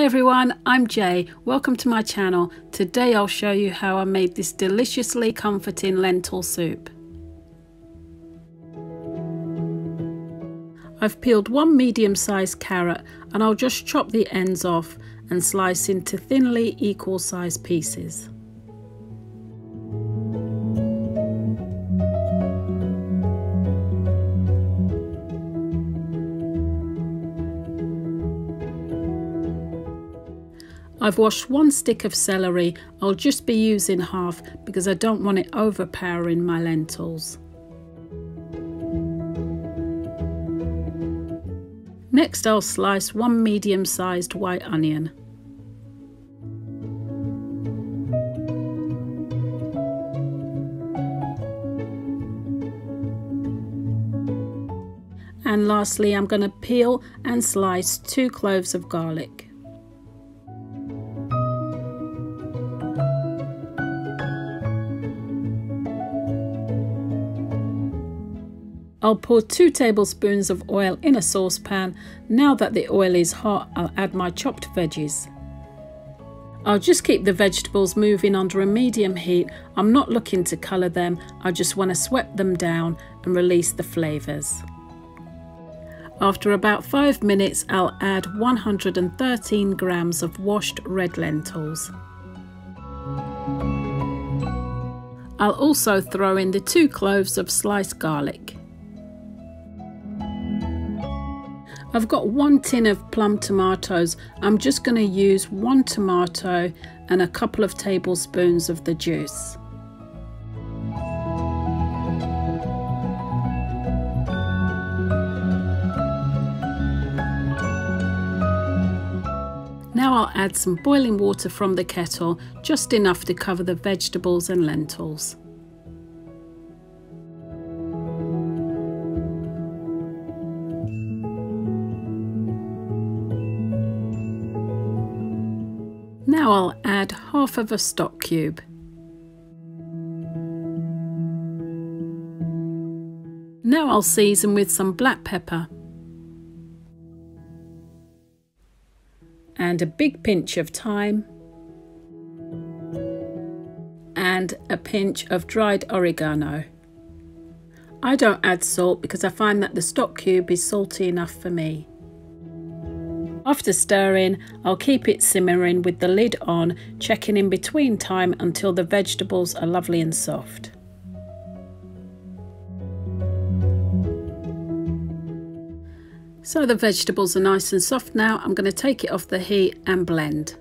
everyone, I'm Jay. Welcome to my channel. Today I'll show you how I made this deliciously comforting lentil soup. I've peeled one medium-sized carrot and I'll just chop the ends off and slice into thinly equal-sized pieces. I've washed one stick of celery. I'll just be using half because I don't want it overpowering my lentils. Next I'll slice one medium-sized white onion. And lastly I'm going to peel and slice 2 cloves of garlic. I'll pour 2 tablespoons of oil in a saucepan. Now that the oil is hot, I'll add my chopped veggies. I'll just keep the vegetables moving under a medium heat. I'm not looking to colour them, I just want to sweat them down and release the flavours. After about 5 minutes, I'll add 113 grams of washed red lentils. I'll also throw in the 2 cloves of sliced garlic. I've got 1 tin of plum tomatoes. I'm just going to use 1 tomato and a couple of tablespoons of the juice. Now I'll add some boiling water from the kettle, just enough to cover the vegetables and lentils. Now I'll add half of a stock cube. Now I'll season with some black pepper and a big pinch of thyme and a pinch of dried oregano. I don't add salt because I find that the stock cube is salty enough for me. After stirring, I'll keep it simmering with the lid on, checking in between time until the vegetables are lovely and soft. So the vegetables are nice and soft now. I'm going to take it off the heat and blend.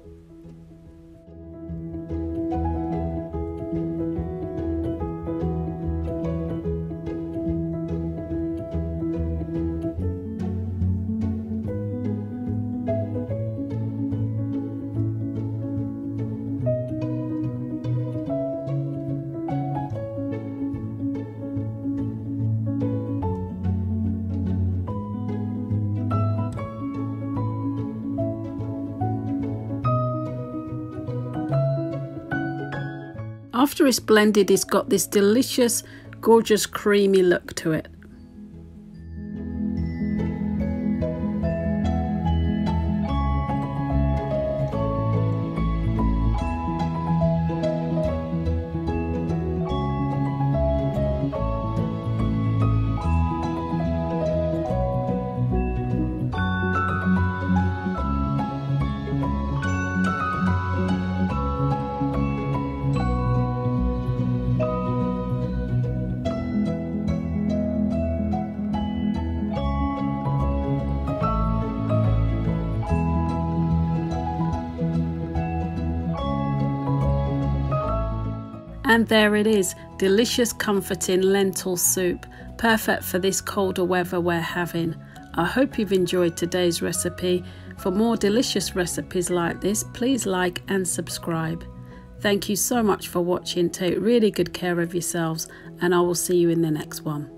After it's blended, it's got this delicious, gorgeous, creamy look to it. And there it is, delicious comforting lentil soup, perfect for this colder weather we're having. I hope you've enjoyed today's recipe. For more delicious recipes like this, please like and subscribe. Thank you so much for watching. Take really good care of yourselves and I will see you in the next one.